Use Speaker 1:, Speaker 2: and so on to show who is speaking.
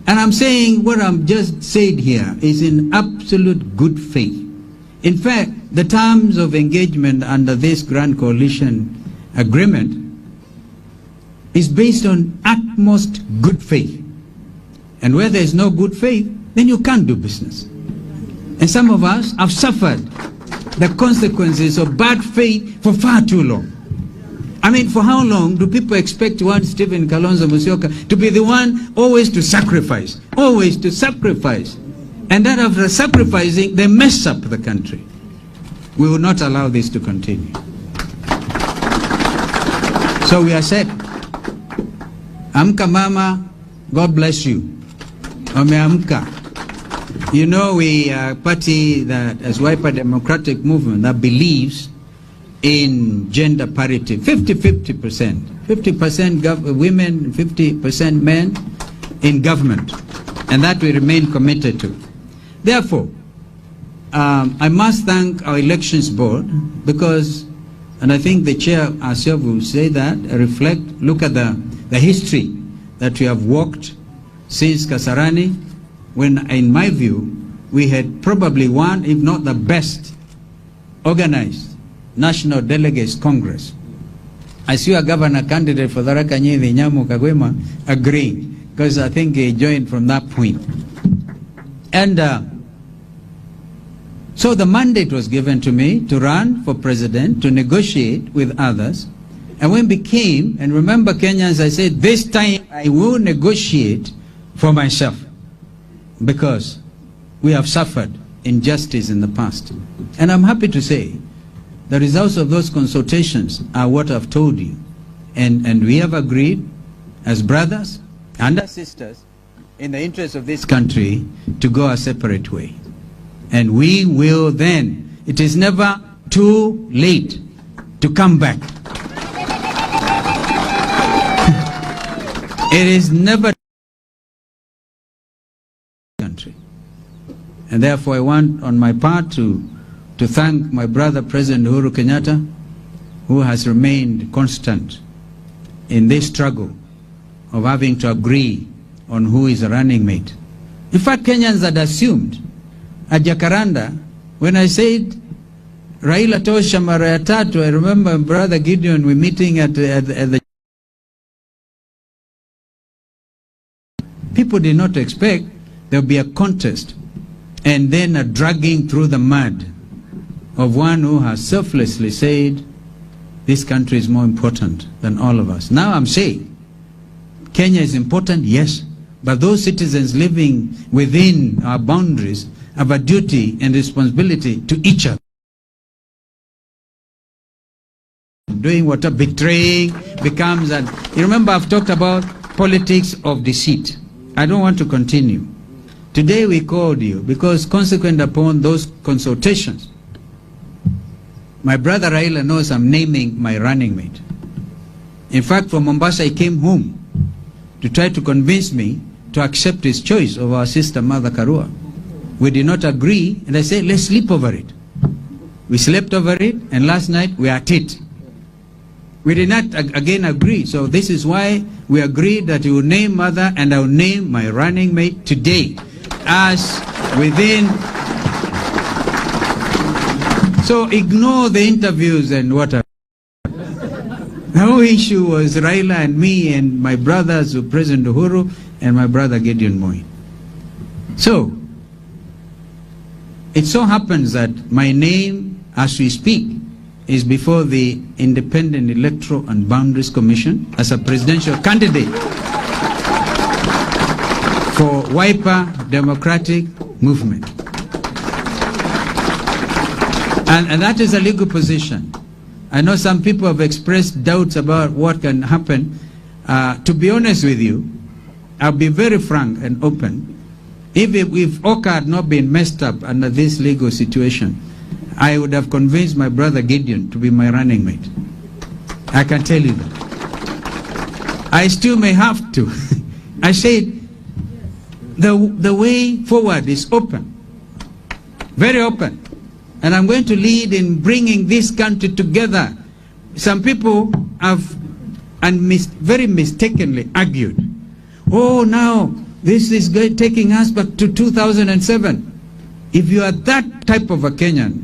Speaker 1: And I'm saying what I'm just said here is in absolute good faith. In fact, the terms of engagement under this Grand Coalition agreement is based on utmost good faith. And where there is no good faith, then you can't do business. And some of us have suffered the consequences of bad faith for far too long. I mean, for how long do people expect one Stephen Kalonzo Musyoka to be the one always to sacrifice? Always to sacrifice. And then after sacrificing, they mess up the country. We will not allow this to continue. So we are said, Amka Mama, God bless you. Ameamka. You know, we are a party that, as Wiper Democratic Movement, that believes in gender parity, 50-50%. 50% women, 50% men in government. And that we remain committed to. Therefore, I must thank our elections board because, and I think the chair herself will say that, reflect, look at the history that we have walked since Kasarani, when, in my view, we had probably one, if not the best, organized National Delegates Congress. I see a governor candidate for Tharaka Nithi, Nyamu Kagwema, agreeing, because I think he joined from that point. And so the mandate was given to me to run for president, to negotiate with others. And when it became, and remember Kenyans, I said, this time I will negotiate for myself, because we have suffered injustice in the past. And I'm happy to say the results of those consultations are what I've told you. And we have agreed as brothers and as sisters in the interest of this country to go a separate way. And we will then, it is never too late to come back. It is never country. And therefore I want on my part to thank my brother President Uhuru Kenyatta, who has remained constant in this struggle of having to agree on who is a running mate. In fact, Kenyans had assumed at Jacaranda, when I said Raila tosha mara ya tatu, I remember Brother Gideon, we meeting at the people did not expect there would be a contest and then a dragging through the mud of one who has selflessly said this country is more important than all of us. Now I'm saying Kenya is important, yes, but those citizens living within our boundaries have a duty and responsibility to each other. Doing what a betraying becomes, and you remember I've talked about politics of deceit. I don't want to continue. Today we called you because consequent upon those consultations, my brother Raila knows I'm naming my running mate. In fact, from Mombasa he came home to try to convince me to accept his choice of our sister Mother Karua. We did not agree, and I said, let's sleep over it. We slept over it, and last night we are at it. We did not again agree, so this is why we agreed that he will name Mother and I will name my running mate today. As within... So ignore the interviews and whatever. The whole issue was Raila and me and my brothers, President Uhuru and my brother Gideon Moi. So, it so happens that my name, as we speak, is before the Independent Electoral and Boundaries Commission as a presidential candidate for Wiper Democratic Movement. And that is a legal position. I know some people have expressed doubts about what can happen. To be honest with you, I'll be very frank and open. If Oka had not been messed up under this legal situation, I would have convinced my brother Gideon to be my running mate. I can tell you that. I still may have to. I said, the way forward is open. Very open. And I'm going to lead in bringing this country together. Some people have very mistakenly argued, oh, now This is taking us back to 2007. If you are that type of a Kenyan,